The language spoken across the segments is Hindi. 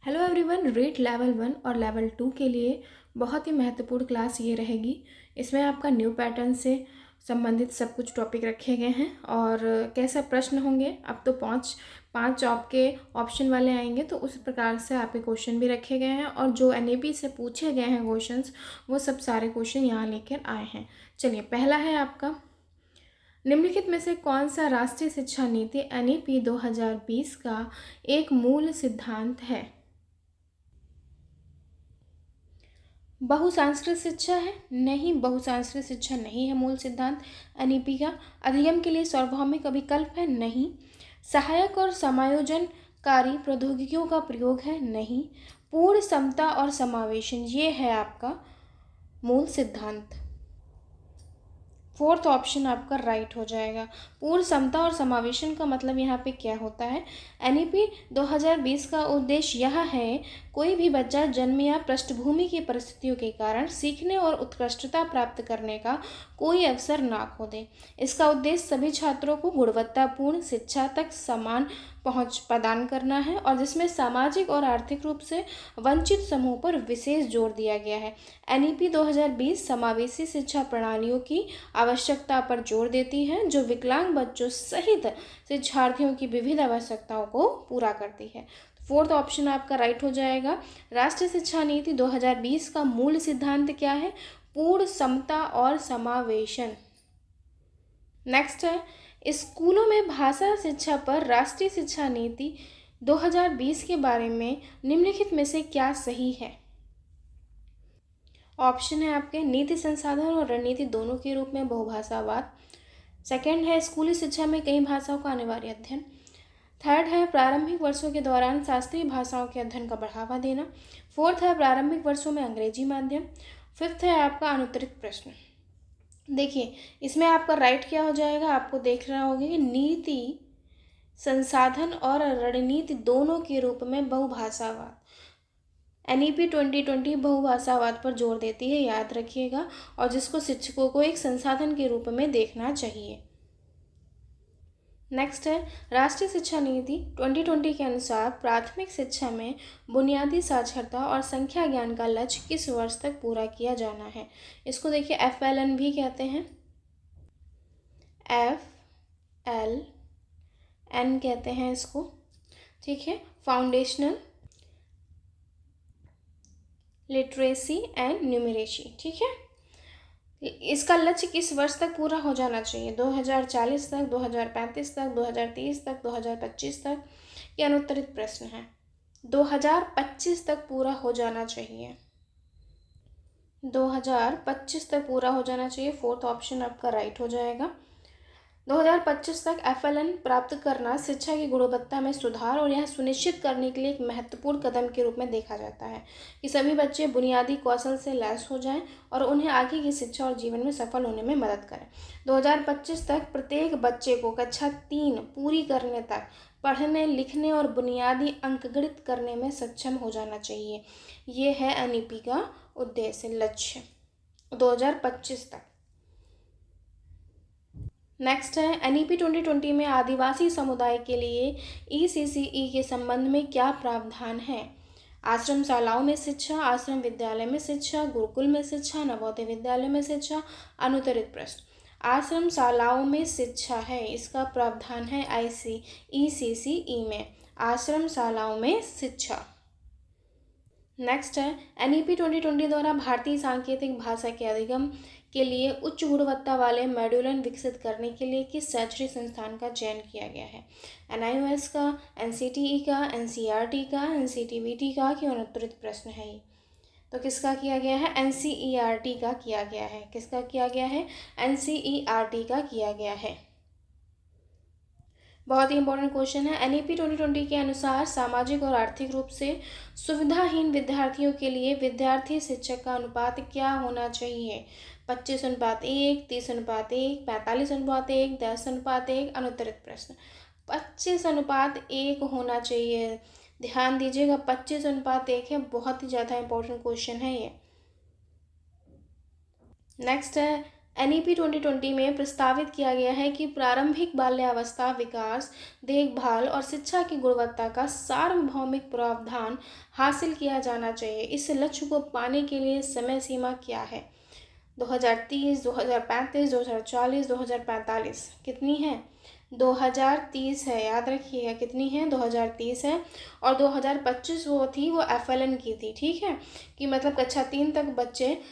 हेलो एवरीवन, रेट लेवल 1 और लेवल 2 के लिए बहुत ही महत्वपूर्ण क्लास ये रहेगी। इसमें आपका न्यू पैटर्न से संबंधित सब कुछ टॉपिक रखे गए हैं और कैसा प्रश्न होंगे। अब तो पाँच पाँच आपके ऑप्शन वाले आएंगे, तो उस प्रकार से आपके क्वेश्चन भी रखे गए हैं और जो एनईपी से पूछे गए हैं क्वेश्चंस, वो सब सारे क्वेश्चन यहाँ लेकर आए हैं। चलिए, पहला है आपका, निम्नलिखित में से कौन सा राष्ट्रीय शिक्षा नीति एनईपी 2020 का एक मूल सिद्धांत है। बहुसांस्कृतिक शिक्षा है? नहीं, बहुसांस्कृतिक शिक्षा नहीं है मूल सिद्धांत एनईपी का। अधिगम के लिए सार्वभौमिक विकल्प है? नहीं। सहायक और समायोजनकारी प्रौद्योगिकियों का प्रयोग है? नहीं। पूर्ण समता और समावेशन, ये है आपका मूल सिद्धांत। फोर्थ ऑप्शन आपका राइट हो जाएगा। पूर्ण समता और समावेशन का मतलब यहाँ पे क्या होता है? एनईपी 2020 का उद्देश्य यह है, कोई भी बच्चा जन्म या पृष्ठभूमि की परिस्थितियों के कारण सीखने और उत्कृष्टता प्राप्त करने का कोई अवसर ना खो दे। इसका उद्देश्य सभी छात्रों को गुणवत्तापूर्ण शिक्षा तक समान पहुंच प्रदान करना है और जिसमें सामाजिक और आर्थिक रूप से वंचित समूह पर विशेष जोर दिया गया है। एनईपी 2020 समावेशी शिक्षा प्रणालियों की आवश्यकता पर जोर देती है, जो विकलांग बच्चों सहित शिक्षार्थियों की विविध आवश्यकताओं को पूरा करती है। फोर्थ ऑप्शन आपका राइट हो जाएगा। राष्ट्रीय शिक्षा नीति 2020 का मूल सिद्धांत क्या है? पूर्ण समता और समावेशन। नेक्स्ट है, स्कूलों में भाषा शिक्षा पर राष्ट्रीय शिक्षा नीति 2020 के बारे में निम्नलिखित में से क्या सही है? ऑप्शन है आपके, नीति संसाधन और रणनीति दोनों के रूप में बहुभाषावाद। सेकंड है, स्कूली शिक्षा में कई भाषाओं का अनिवार्य अध्ययन। थर्ड है, प्रारंभिक वर्षों के दौरान शास्त्रीय भाषाओं के अध्ययन का बढ़ावा देना। फोर्थ है, प्रारंभिक वर्षों में अंग्रेजी माध्यम। फिफ्थ है आपका अनुत्तरित प्रश्न। देखिए, इसमें आपका राइट क्या हो जाएगा, आपको देख रहा होगा कि नीति संसाधन और रणनीति दोनों के रूप में बहुभाषावाद। एनईपी 2020 बहुभाषावाद पर जोर देती है, याद रखिएगा, और जिसको शिक्षकों को एक संसाधन के रूप में देखना चाहिए। नेक्स्ट है, राष्ट्रीय शिक्षा नीति 2020 के अनुसार प्राथमिक शिक्षा में बुनियादी साक्षरता और संख्या ज्ञान का लक्ष्य किस वर्ष तक पूरा किया जाना है? इसको देखिए, FLN भी कहते हैं, FLN कहते हैं इसको, ठीक है, फाउंडेशनल लिटरेसी एंड न्यूमरेसी, ठीक है। इसका लक्ष्य किस वर्ष तक पूरा हो जाना चाहिए? 2040 तक, 2035 तक, 2030 तक, 2025 तक? ये अनुत्तरित प्रश्न है। 2025 तक पूरा हो जाना चाहिए, 2025 तक पूरा हो जाना चाहिए। फोर्थ ऑप्शन आपका राइट हो जाएगा। 2025 तक FLN प्राप्त करना शिक्षा की गुणवत्ता में सुधार और यह सुनिश्चित करने के लिए एक महत्वपूर्ण कदम के रूप में देखा जाता है कि सभी बच्चे बुनियादी कौशल से लैस हो जाएं और उन्हें आगे की शिक्षा और जीवन में सफल होने में मदद करें। 2025 तक प्रत्येक बच्चे को कक्षा 3 पूरी करने तक पढ़ने, लिखने और बुनियादी अंकगणित करने में सक्षम हो जाना चाहिए। ये है एनईपी का उद्देश्य, लक्ष्य 2025 तक। नेक्स्ट है, एनईपी 2020 में आदिवासी समुदाय के लिए ECCE के संबंध में क्या प्रावधान है? आश्रम शालाओं में शिक्षा, आश्रम विद्यालय में शिक्षा, गुरुकुल में शिक्षा, नवोदय विद्यालय में शिक्षा? अनुत्तरित प्रश्न। आश्रम शालाओं में शिक्षा है, इसका प्रावधान है ECCE में, आश्रम शालाओं में शिक्षा। नेक्स्ट है, एनईपी 2020 द्वारा भारतीय सांकेतिक भाषा के अधिगम के लिए उच्च गुणवत्ता वाले मॉड्यूल विकसित करने के लिए किस शैक्षणिक संस्थान का चयन किया गया है? NIOS का, NCTE का, NCERT का, NCTBT का? कि अनुत्तरित प्रश्न है ये, तो किसका किया गया है? NCERT का किया गया है। किसका किया गया है? NCERT का किया गया है। बहुत ही इंपॉर्टेंट क्वेश्चन है। एनईपी 2020 के अनुसार सामाजिक और आर्थिक रूप से सुविधाहीन विद्यार्थियों के लिए विद्यार्थी शिक्षक का अनुपात क्या होना चाहिए? 25:1, 30:1, 45:1, 10:1? अनुत्तरित प्रश्न। 25:1 होना चाहिए, ध्यान दीजिएगा, 25:1 है। बहुत ही ज़्यादा इंपॉर्टेंट क्वेश्चन है ये। नेक्स्ट है, NEP 2020 में प्रस्तावित किया गया है कि प्रारंभिक बाल्यावस्था विकास, देखभाल और शिक्षा की गुणवत्ता का सार्वभौमिक प्रावधान हासिल किया जाना चाहिए। इस लक्ष्य को पाने के लिए समय सीमा क्या है? 2030, 2035, 2040, 2045 कितनी है? 2030 है, याद रखिएगा कितनी है? 2030 है। और 2025 वो थी, वो FLN की थी, ठीक है, कि मतलब कक्षा 3 तक बच्चे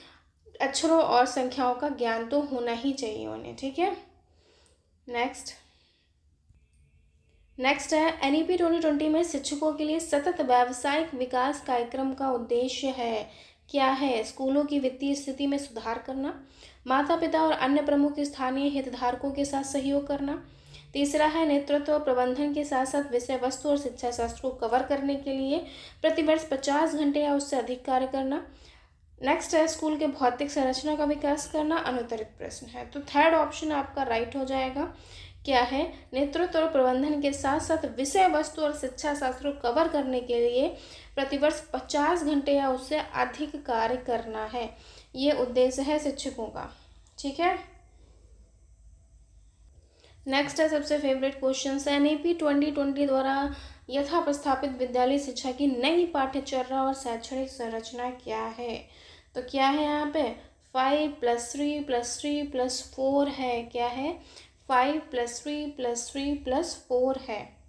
अक्षरों और संख्याओं का ज्ञान तो होना ही चाहिए उन्हें, ठीक है। नेक्स्ट है NEP 2020 में शिक्षकों के लिए सतत व्यावसायिक विकास कार्यक्रम का उद्देश्य है। क्या है? स्कूलों की वित्तीय स्थिति में सुधार करना, माता पिता और अन्य प्रमुख स्थानीय हितधारकों के साथ सहयोग करना। तीसरा है नेतृत्व और प्रबंधन के साथ साथ विषय वस्तु और शिक्षा शास्त्र को कवर करने के लिए प्रतिवर्ष 50 घंटे या उससे अधिक कार्य करना। नेक्स्ट है स्कूल के भौतिक संरचना का विकास करना। अनुत्तरित प्रश्न है, तो थर्ड ऑप्शन आपका राइट हो जाएगा। क्या है? नेतृत्व और प्रबंधन के साथ साथ विषय वस्तु और शिक्षा शास्त्र को कवर करने के लिए प्रतिवर्ष 50 घंटे या उससे अधिक कार्य करना है। ये उद्देश्य है शिक्षकों का, ठीक है। नेक्स्ट है सबसे फेवरेट क्वेश्चन है NEP 2020 द्वारा यथा प्रस्थापित विद्यालय शिक्षा की नई पाठ्यचर्या और शैक्षणिक संरचना क्या है? तो क्या है यहाँ पे? 5+3+3+4 है। क्या है? 5+3+3+4 है।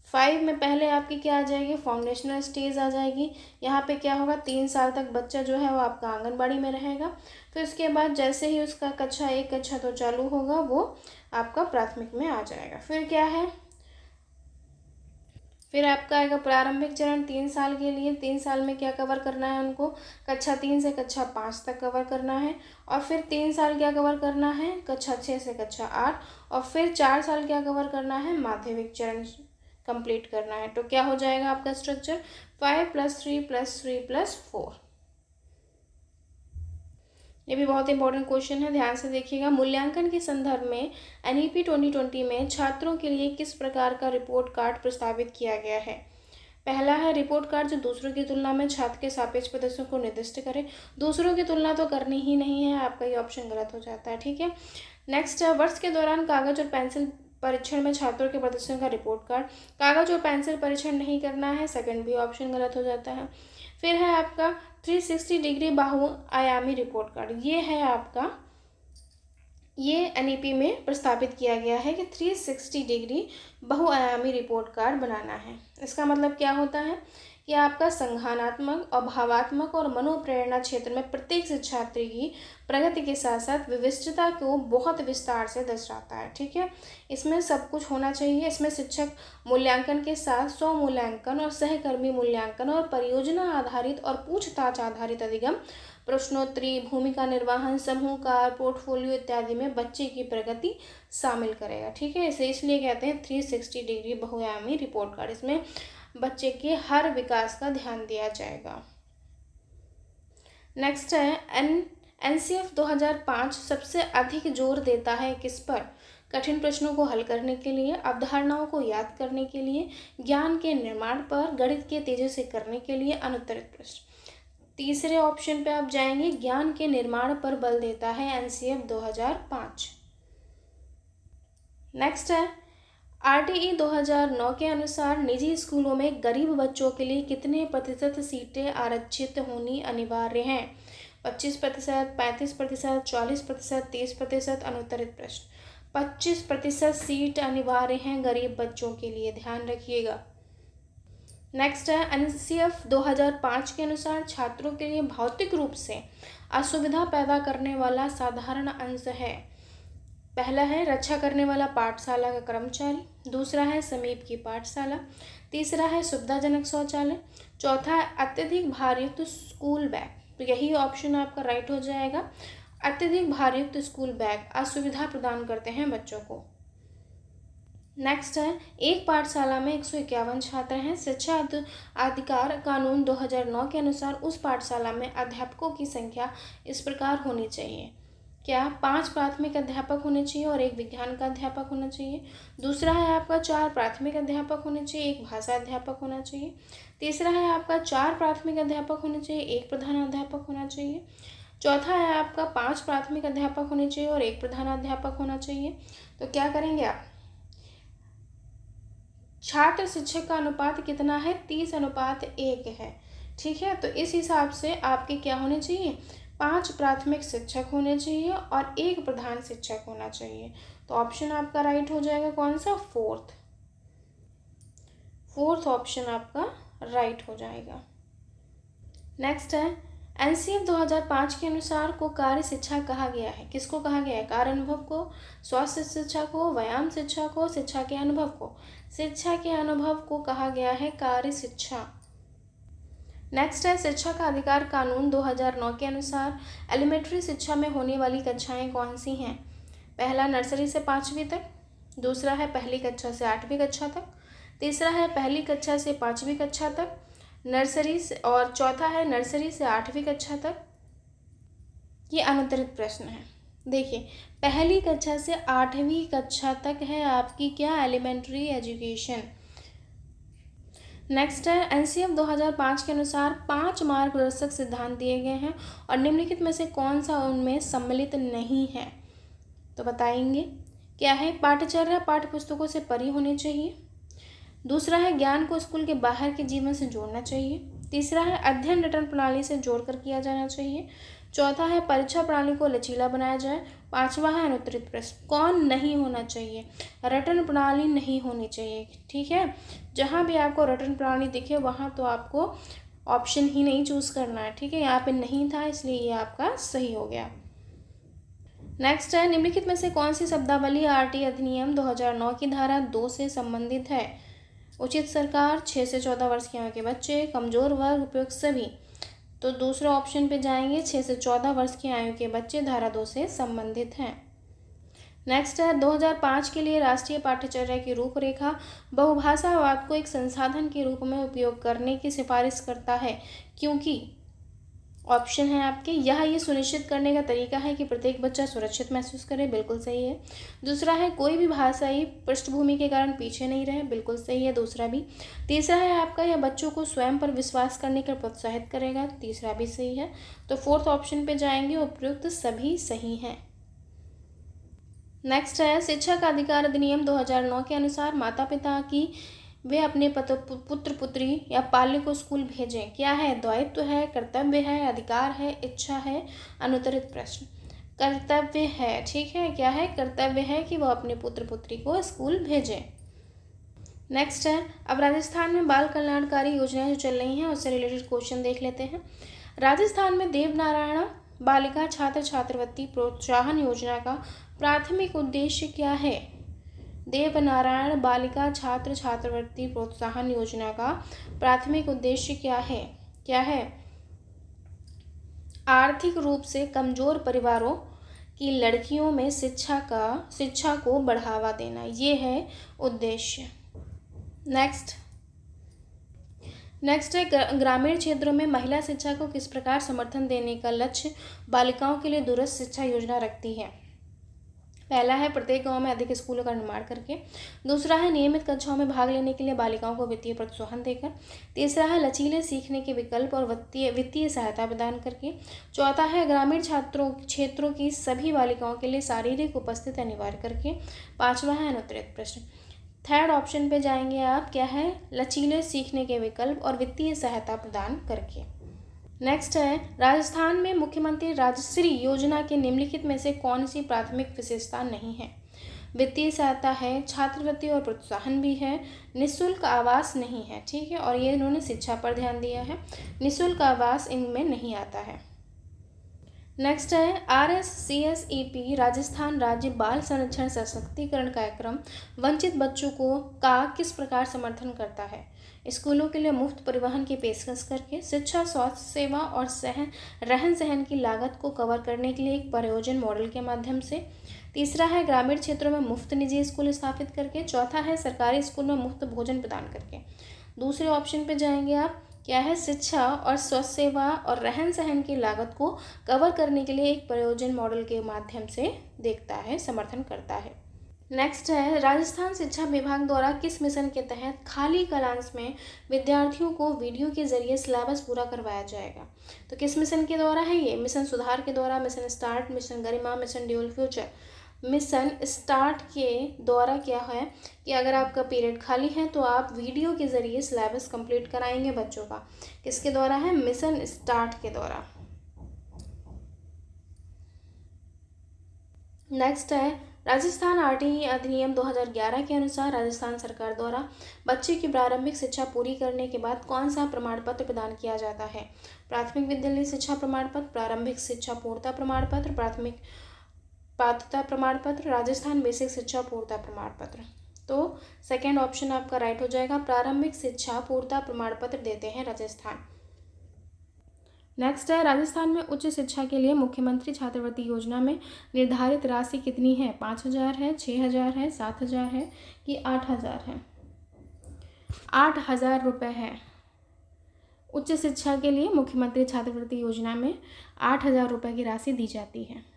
5 में पहले आपकी क्या आ जाएगी? फाउंडेशनल स्टेज आ जाएगी। यहाँ पे क्या होगा? 3 साल तक बच्चा जो है वो आपका आंगनबाड़ी में रहेगा। फिर उसके बाद जैसे ही उसका कक्षा 1 कक्षा 2 चालू होगा वो आपका प्राथमिक में आ जाएगा। फिर क्या है? फिर आपका आएगा प्रारंभिक चरण 3 साल के लिए। 3 साल में क्या कवर करना है उनको? कक्षा 3 से कक्षा 5 तक कवर करना है। और फिर 3 साल क्या कवर करना है? कक्षा 6 से कक्षा 8। और फिर 4 साल क्या कवर करना है? माध्यमिक चरण कंप्लीट करना है। तो क्या हो जाएगा आपका स्ट्रक्चर? 5+3+3+4। ये भी बहुत इंपॉर्टेंट क्वेश्चन है, ध्यान से देखिएगा। मूल्यांकन के संदर्भ में NEP 2020 में छात्रों के लिए किस प्रकार का रिपोर्ट कार्ड प्रस्तावित किया गया है? पहला है रिपोर्ट कार्ड जो दूसरों की तुलना में छात्र के सापेक्ष प्रदर्शन को निर्दिष्ट करे। दूसरों की तुलना तो करनी ही नहीं है, आपका ये ऑप्शन गलत हो जाता है, ठीक है। नेक्स्ट है वर्ष के दौरान कागज और पेंसिल परीक्षण में छात्रों के प्रदर्शन का रिपोर्ट कार्ड। कागज और पेंसिल परीक्षण नहीं करना है, सेकंड भी ऑप्शन गलत हो जाता है। फिर है आपका 360 डिग्री बहुआयामी रिपोर्ट कार्ड। ये है आपका, ये NEP में प्रस्तावित किया गया है कि 360 डिग्री बहुआयामी रिपोर्ट कार्ड बनाना है। इसका मतलब क्या होता है कि आपका संज्ञानात्मक, अभावात्मक और मनोप्रेरणा क्षेत्र में प्रत्येक शिक्षार्थी की प्रगति के साथ साथ विशिष्टता को बहुत विस्तार से दर्शाता है, ठीक है। इसमें सब कुछ होना चाहिए। इसमें शिक्षक मूल्यांकन के साथ स्व मूल्यांकन और सहकर्मी मूल्यांकन और परियोजना आधारित और पूछताछ आधारित अधिगम, प्रश्नोत्तरी, भूमिका निर्वहन, समूह कार्य, पोर्टफोलियो इत्यादि में बच्चे की प्रगति शामिल करेगा, ठीक है। इसे इसलिए कहते हैं 360 डिग्री बहुआयामी रिपोर्ट कार्ड। इसमें बच्चे के हर विकास का ध्यान दिया जाएगा। नेक्स्ट है NCF 2005 सबसे अधिक जोर देता है किस पर? कठिन प्रश्नों को हल करने के लिए, अवधारणाओं को याद करने के लिए, ज्ञान के निर्माण पर, गणित के तेजी से करने के लिए। अनुत्तरित प्रश्न। तीसरे ऑप्शन पे आप जाएंगे, ज्ञान के निर्माण पर बल देता है NCF 2005। नेक्स्ट है RTE 2009 के अनुसार निजी स्कूलों में गरीब बच्चों के लिए कितने प्रतिशत सीटें आरक्षित होनी अनिवार्य हैं? 25%, 35%, 40%, 30%। अनुत्तरित प्रश्न। 25% सीट अनिवार्य हैं गरीब बच्चों के लिए, ध्यान रखिएगा। नेक्स्ट है NCF 2005 के अनुसार छात्रों के लिए भौतिक रूप से असुविधा पैदा करने वाला साधारण अंश है। पहला है रक्षा करने वाला पाठशाला का कर्मचारी, दूसरा है समीप की पाठशाला, तीसरा है सुविधाजनक शौचालय, चौथा है अत्यधिक भारयुक्त स्कूल बैग। तो यही ऑप्शन आपका राइट हो जाएगा। अत्यधिक भारयुक्त स्कूल बैग असुविधा प्रदान करते हैं बच्चों को। नेक्स्ट है एक पाठशाला में 151 छात्र हैं। शिक्षा अधिकार कानून 2009 के अनुसार उस पाठशाला में अध्यापकों की संख्या इस प्रकार होनी चाहिए। क्या? 5 प्राथमिक अध्यापक होने चाहिए और 1 विज्ञान का अध्यापक होना चाहिए। दूसरा है आपका 4 प्राथमिक अध्यापक होने चाहिए, 1 भाषा अध्यापक होना चाहिए। तीसरा है आपका 4 प्राथमिक अध्यापक होने चाहिए, 1 प्रधान अध्यापक होना चाहिए। चौथा है आपका 5 प्राथमिक अध्यापक होने चाहिए और 1 प्रधानाध्यापक होना चाहिए। तो क्या करेंगे आप, छात्र शिक्षक का अनुपात कितना है, 30:1 है। ठीक है, तो इस हिसाब से आपके क्या होने चाहिए, 5 प्राथमिक शिक्षक होने चाहिए और 1 प्रधान शिक्षक होना चाहिए। तो ऑप्शन आपका राइट हो जाएगा कौन सा, फोर्थ ऑप्शन आपका राइट हो जाएगा। नेक्स्ट है, एनसीएफ 2005 के अनुसार को कार्य शिक्षा कहा गया है। किसको कहा गया है, कार्य अनुभव को, स्वास्थ्य शिक्षा को, व्यायाम शिक्षा को, शिक्षा के अनुभव को। शिक्षा के अनुभव को कहा गया है कार्य शिक्षा। नेक्स्ट है, शिक्षा का अधिकार कानून 2009 के अनुसार एलिमेंट्री शिक्षा में होने वाली कक्षाएं कौन सी हैं। पहला नर्सरी से 5वीं तक, दूसरा है पहली कक्षा से 8वीं कक्षा तक, तीसरा है पहली कक्षा से 5वीं कक्षा तक, नर्सरी से, और चौथा है नर्सरी से 8वीं कक्षा तक। ये अनुत्तरित प्रश्न है। देखिए, पहली कक्षा से 8वीं कक्षा तक है आपकी क्या, एलिमेंट्री एजुकेशन। नेक्स्ट है, एनसीएफ 2005 के अनुसार 5 मार्गदर्शक सिद्धांत दिए गए हैं और निम्नलिखित में से कौन सा उनमें सम्मिलित नहीं है। तो बताएंगे क्या है, पाठ्यचर्या पाठ्य पुस्तकों से परी होनी चाहिए। दूसरा है, ज्ञान को स्कूल के बाहर के जीवन से जोड़ना चाहिए। तीसरा है, अध्ययन रटन प्रणाली से जोड़कर किया जाना चाहिए। चौथा है, परीक्षा प्रणाली को लचीला बनाया जाए। पांचवा है, अनुत्तरित प्रश्न कौन नहीं होना चाहिए, रटन प्रणाली नहीं होनी चाहिए। ठीक है, जहाँ भी आपको रटन प्रणाली दिखे वहाँ तो आपको ऑप्शन ही नहीं चूज करना है। ठीक है, यहाँ पे नहीं था इसलिए ये आपका सही हो गया। नेक्स्ट है, निम्नलिखित में से कौन सी शब्दावली आरटी अधिनियम 2009 की धारा 2 से संबंधित है। उचित सरकार, 6 से 14 वर्ष की आयु के बच्चे, कमजोर वर्ग, उपयुक्त सभी। तो दूसरे ऑप्शन पे जाएंगे, 6 से 14 वर्ष की आयु के बच्चे धारा 2 से संबंधित हैं। नेक्स्ट है, 2005 के लिए राष्ट्रीय पाठ्यचर्या की रूपरेखा बहुभाषावाद को एक संसाधन के रूप में उपयोग करने की सिफारिश करता है, क्योंकि ऑप्शन है आपके, यह ये सुनिश्चित करने का तरीका है कि प्रत्येक बच्चा सुरक्षित महसूस करे, बिल्कुल सही है। दूसरा है, कोई भी भाषाई पृष्ठभूमि के कारण पीछे नहीं रहे, बिल्कुल सही है, दूसरा भी। तीसरा है आपका, यह बच्चों को स्वयं पर विश्वास करने का प्रोत्साहित करेगा, तीसरा भी सही है। तो फोर्थ ऑप्शन पे जाएंगे, उपयुक्त सभी सही हैं। नेक्स्ट है, शिक्षा का अधिकार अधिनियम 2009 के अनुसार माता पिता की वे अपने पुत्र पुत्री या पाल्य को स्कूल भेजें। क्या है, दायित्व है, कर्तव्य है, अधिकार है, इच्छा है। अनुत्तरित प्रश्न कर्तव्य है। ठीक है, क्या है, कर्तव्य है कि वह अपने पुत्र पुत्री को स्कूल भेजें। नेक्स्ट है, अब राजस्थान में बाल कल्याणकारी योजनाएं जो चल रही हैं उससे रिलेटेड क्वेश्चन देख लेते हैं। राजस्थान में देवनारायण बालिका छात्र छात्रवृत्ति प्रोत्साहन योजना का प्राथमिक उद्देश्य क्या है। देवनारायण बालिका छात्र छात्रवृत्ति प्रोत्साहन योजना का प्राथमिक उद्देश्य क्या है। क्या है, आर्थिक रूप से कमजोर परिवारों की लड़कियों में शिक्षा को बढ़ावा देना, ये है उद्देश्य। नेक्स्ट है, ग्रामीण क्षेत्रों में महिला शिक्षा को किस प्रकार समर्थन देने का लक्ष्य बालिकाओं के लिए दूरस्थ शिक्षा योजना रखती है। पहला है, प्रत्येक गांव में अधिक स्कूलों का निर्माण करके। दूसरा है, नियमित कक्षाओं में भाग लेने के लिए बालिकाओं को वित्तीय प्रोत्साहन देकर। तीसरा है, लचीले सीखने के विकल्प और वित्तीय सहायता प्रदान करके। चौथा है, ग्रामीण क्षेत्रों की सभी बालिकाओं के लिए शारीरिक उपस्थिति अनिवार्य करके। पांचवा है, अनुत्तरित प्रश्न। थर्ड ऑप्शन पे जाएंगे आप, क्या है, लचीले सीखने के विकल्प और वित्तीय सहायता प्रदान करके। नेक्स्ट है, राजस्थान में मुख्यमंत्री राजश्री योजना के निम्नलिखित में से कौन सी प्राथमिक विशेषता नहीं है। वित्तीय सहायता है, छात्रवृत्ति और प्रोत्साहन भी है, निःशुल्क आवास नहीं है। ठीक है, और ये इन्होंने शिक्षा पर ध्यान दिया है, निःशुल्क आवास इनमें नहीं आता है। नेक्स्ट है, RSCSEP राजस्थान राज्य बाल संरक्षण सशक्तिकरण कार्यक्रम वंचित बच्चों का किस प्रकार समर्थन करता है। स्कूलों के लिए मुफ्त परिवहन की पेशकश करके, शिक्षा, स्वास्थ्य सेवा और रहन सहन की लागत को कवर करने के लिए एक प्रयोजन मॉडल के माध्यम से। तीसरा है, ग्रामीण क्षेत्रों में मुफ्त निजी स्कूल स्थापित करके। चौथा है, सरकारी स्कूल में मुफ्त भोजन प्रदान करके। दूसरे ऑप्शन पे जाएंगे आप, क्या है, शिक्षा और स्वास्थ्य सेवा और रहन सहन की लागत को कवर करने के लिए एक प्रयोजन मॉडल के माध्यम से देखता है, समर्थन करता है। नेक्स्ट है, राजस्थान शिक्षा विभाग द्वारा किस मिशन के तहत खाली क्लास में विद्यार्थियों को वीडियो के जरिए सिलेबस पूरा करवाया जाएगा? तो किस मिशन के द्वारा है ये? मिशन सुधार के द्वारा, mission start, mission Garima, mission dual future. Mission start के द्वारा क्या है कि अगर आपका पीरियड खाली है तो आप वीडियो के ज़रिए सिलेबस कंप्लीट कराएंगे बच्चों का। किसके द्वारा है? मिशन स्टार्ट के द्वारा। नेक्स्ट है, राजस्थान आरटीई अधिनियम 2011 के अनुसार राजस्थान सरकार द्वारा बच्चे की प्रारंभिक शिक्षा पूरी करने के बाद कौन सा प्रमाण पत्र प्रदान किया जाता है? प्राथमिक विद्यालय शिक्षा प्रमाण पत्र, प्रारंभिक शिक्षा पूर्णता प्रमाण पत्र, प्राथमिक पात्रता प्रमाण पत्र, राजस्थान बेसिक शिक्षा पूर्णता प्रमाण पत्र। तो सेकेंड ऑप्शन आपका राइट हो जाएगा, प्रारंभिक शिक्षा पूर्णता प्रमाण पत्र देते हैं राजस्थान। नेक्स्ट है, राजस्थान में उच्च शिक्षा के लिए मुख्यमंत्री छात्रवृत्ति योजना में निर्धारित राशि कितनी है? 5,000 है, 6,000 है, 7,000 है कि 8,000 है? 8,000 रुपये है। उच्च शिक्षा के लिए मुख्यमंत्री छात्रवृत्ति योजना में 8,000 रुपये की राशि दी जाती है।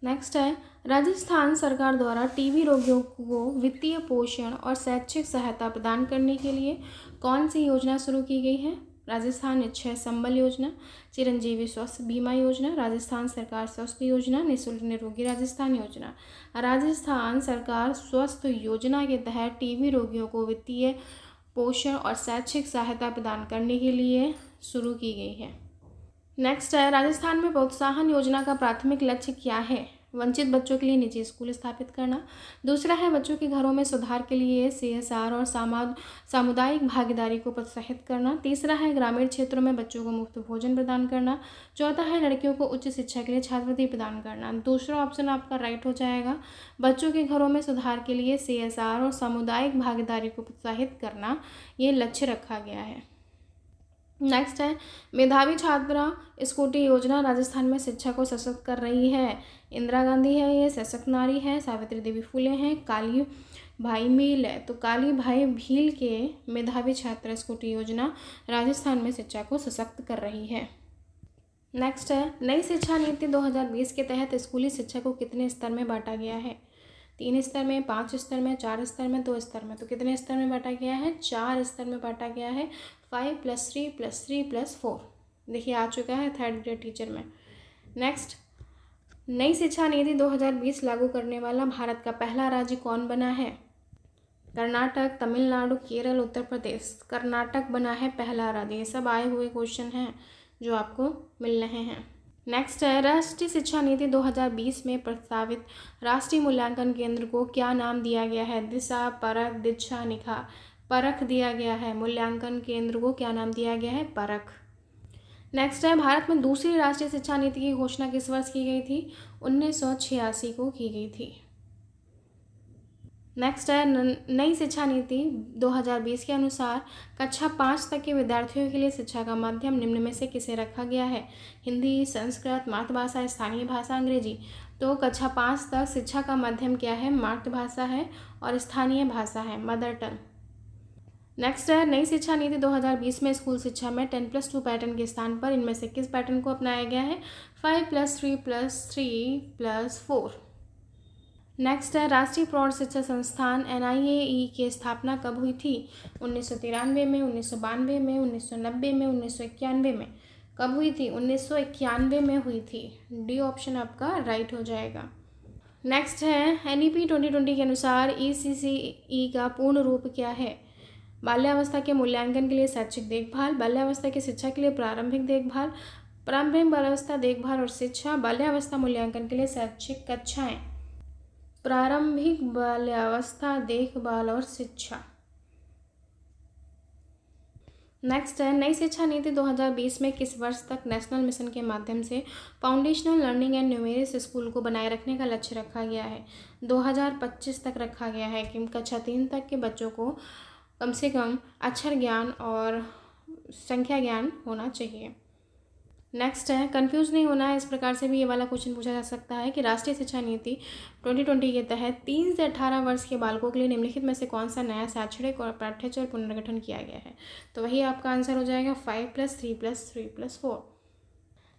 नेक्स्ट है, राजस्थान सरकार द्वारा टीबी रोगियों को वित्तीय पोषण और शैक्षिक सहायता प्रदान करने के लिए कौन सी योजना शुरू की गई है? राजस्थान निश्चय संबल योजना, चिरंजीवी स्वास्थ्य बीमा योजना, राजस्थान सरकार स्वास्थ्य योजना, निःशुल्क निरोगी राजस्थान योजना। राजस्थान सरकार स्वास्थ्य योजना के तहत टीबी रोगियों को वित्तीय पोषण और शैक्षिक सहायता प्रदान करने के लिए शुरू की गई है। नेक्स्ट है, राजस्थान में प्रोत्साहन योजना का प्राथमिक लक्ष्य क्या है? वंचित बच्चों के लिए निजी स्कूल स्थापित करना। दूसरा है, बच्चों के घरों में सुधार के लिए CSR और सामुदायिक भागीदारी को प्रोत्साहित करना। तीसरा है, ग्रामीण क्षेत्रों में बच्चों को मुफ्त भोजन प्रदान करना। चौथा है, लड़कियों को उच्च शिक्षा के लिए छात्रवृत्ति प्रदान करना। दूसरा ऑप्शन आपका राइट हो जाएगा, बच्चों के घरों में सुधार के लिए CSR और सामुदायिक भागीदारी को प्रोत्साहित करना, ये लक्ष्य रखा गया है। नेक्स्ट है, मेधावी छात्रा स्कूटी योजना राजस्थान में शिक्षा को सशक्त कर रही है। इंदिरा गांधी है, ये सशक्त नारी है, सावित्री देवी फुले हैं, काली भाई भील है। तो काली भाई भील के मेधावी छात्रा स्कूटी योजना राजस्थान में शिक्षा को सशक्त कर रही है। नेक्स्ट है, नई शिक्षा नीति 2020 के तहत स्कूली शिक्षा को कितने स्तर में बांटा गया है? 3 स्तर में, 5 स्तर में, 4 स्तर में, 2 स्तर में। तो कितने स्तर में बांटा गया है? 4 स्तर में बांटा गया है। 5+3+3+4 देखिए आ चुका है थर्ड ग्रेड टीचर में। नेक्स्ट, नई शिक्षा नीति 2020 लागू करने वाला भारत का पहला राज्य कौन बना है? कर्नाटक, तमिलनाडु, केरल, उत्तर प्रदेश। कर्नाटक बना है पहला राज्य। ये सब आए हुए क्वेश्चन हैं जो आपको मिल रहे हैं। नेक्स्ट है, राष्ट्रीय शिक्षा नीति 2020 में प्रस्तावित राष्ट्रीय मूल्यांकन केंद्र को क्या नाम दिया गया है? दिशा, परख, दीक्षा, निखा। परख दिया गया है। मूल्यांकन केंद्र को क्या नाम दिया गया है? परख। नेक्स्ट है, भारत में दूसरी राष्ट्रीय शिक्षा नीति की घोषणा किस वर्ष की गई थी? 1986 को की गई थी। नेक्स्ट है, नई शिक्षा नीति 2020 के अनुसार कक्षा 5 तक के विद्यार्थियों के लिए शिक्षा का माध्यम निम्न में से किसे रखा गया है? हिंदी, संस्कृत, मातृभाषा, स्थानीय भाषा, अंग्रेजी। तो कक्षा 5 तक शिक्षा का माध्यम क्या है? मातृभाषा है और स्थानीय भाषा है, मदर टंग। नेक्स्ट है, नई शिक्षा नीति 2020 में स्कूल शिक्षा में 10+2 पैटर्न के स्थान पर इनमें से किस पैटर्न को अपनाया गया है? 5+3+3+4। नेक्स्ट है, राष्ट्रीय प्रौढ़ शिक्षा संस्थान NIAE की स्थापना कब हुई थी? 1993 में, 1992 में, 1990 में, 1991 में। कब हुई थी? 1991 में हुई थी। डी ऑप्शन आपका राइट हो जाएगा। नेक्स्ट है, NEP 2020 के अनुसार ECCE का पूर्ण रूप क्या है? बाल्यावस्था के मूल्यांकन के लिए शैक्षिक देखभाल, बाल्यावस्था की शिक्षा के लिए प्रारंभिक देखभाल, प्रारंभिक बाल्यावस्था देखभाल और शिक्षा, बाल्यावस्था मूल्यांकन के लिए शैक्षिक कक्षाएं। प्रारंभिक बाल्यावस्था देखभाल और शिक्षा। नेक्स्ट है, नई शिक्षा नीति 2020 में किस वर्ष तक नेशनल मिशन के माध्यम से foundational learning and numeric school को बनाए रखने का लक्ष्य रखा गया है? 2025 तक रखा गया है कि कक्षा 3 तक के बच्चों को कम से कम अक्षर ज्ञान और संख्या ज्ञान होना चाहिए। नेक्स्ट है, कंफ्यूज नहीं होना है, इस प्रकार से भी ये वाला क्वेश्चन पूछा जा सकता है कि राष्ट्रीय शिक्षा नीति 2020 के तहत 3 से 18 वर्ष के बालकों के लिए निम्नलिखित में से कौन सा नया शैक्षणिक और पाठ्यचर्या पुनर्गठन किया गया है? तो वही आपका आंसर हो जाएगा 5+3+3+4।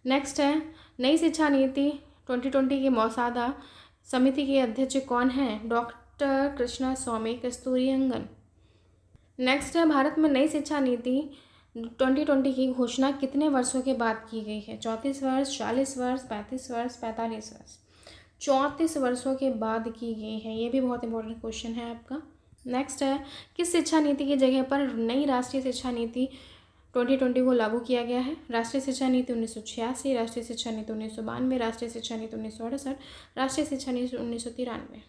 नेक्स्ट है, नई शिक्षा नीति 2020 के मौसादा समिति के अध्यक्ष कौन हैं? डॉक्टर कृष्णा स्वामी कस्तूरिरंगन। नेक्स्ट है, भारत में नई शिक्षा नीति 2020 की घोषणा कितने वर्षों के बाद की गई है? 34 वर्ष, 40 वर्ष, 35 वर्ष, 45 वर्ष। 34 वर्षों के बाद की गई है। ये भी बहुत इंपॉर्टेंट क्वेश्चन है आपका। नेक्स्ट है, किस शिक्षा नीति की जगह पर नई राष्ट्रीय शिक्षा नीति 2020 को लागू किया गया है? राष्ट्रीय शिक्षा नीति 1986, राष्ट्रीय शिक्षा नीति 1992, राष्ट्रीय शिक्षा नीति 1968, राष्ट्रीय शिक्षा नीति 1993।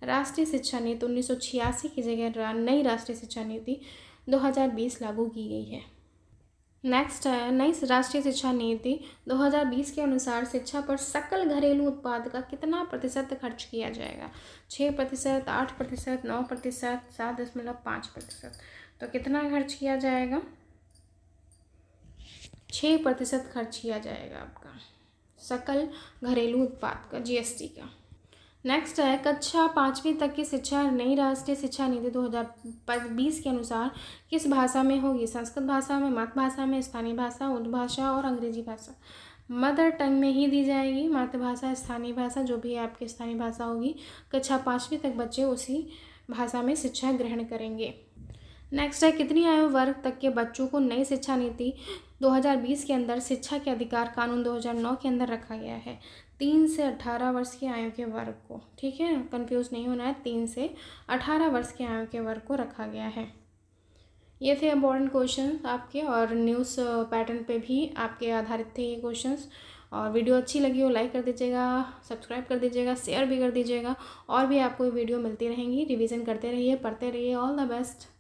राष्ट्रीय शिक्षा नीति 1986 की जगह नई राष्ट्रीय शिक्षा नीति 2020 लागू की गई है। नेक्स्ट है, नई राष्ट्रीय शिक्षा नीति 2020 के अनुसार शिक्षा पर सकल घरेलू उत्पाद का कितना प्रतिशत खर्च किया जाएगा? 6%, 8%, 9%, 7.5%। तो कितना खर्च किया जाएगा? 6% खर्च किया जाएगा आपका सकल घरेलू उत्पाद का, जीएसटी का। नेक्स्ट है, कक्षा 5वीं तक की शिक्षा नई राष्ट्रीय शिक्षा नीति 2020 के अनुसार किस भाषा में होगी? संस्कृत भाषा में, मातृभाषा में, स्थानीय भाषा, उर्दू भाषा और अंग्रेजी भाषा। मदर टंग में ही दी जाएगी। मातृभाषा, स्थानीय भाषा, जो भी आपकी स्थानीय भाषा होगी, कक्षा 5वीं तक बच्चे उसी भाषा में शिक्षा ग्रहण करेंगे। नेक्स्ट है, कितनी आयु वर्ग तक के बच्चों को नई शिक्षा नीति 2020 के अंदर शिक्षा के अधिकार कानून 2009 के अंदर रखा गया है? 3 से 18 वर्ष की आयु के वर्ग को, ठीक है, कंफ्यूज नहीं होना है, 3 से 18 वर्ष की आयु के वर्ग को रखा गया है। ये थे इम्पोर्टेंट क्वेश्चन आपके, और न्यूज़ पैटर्न पे भी आपके आधारित थे ये क्वेश्चंस। और वीडियो अच्छी लगी हो लाइक कर दीजिएगा, सब्सक्राइब कर दीजिएगा, शेयर भी कर दीजिएगा। और भी आपको वीडियो मिलती रहेंगी। रिवीजन करते रहिए, पढ़ते रहिए। All the best.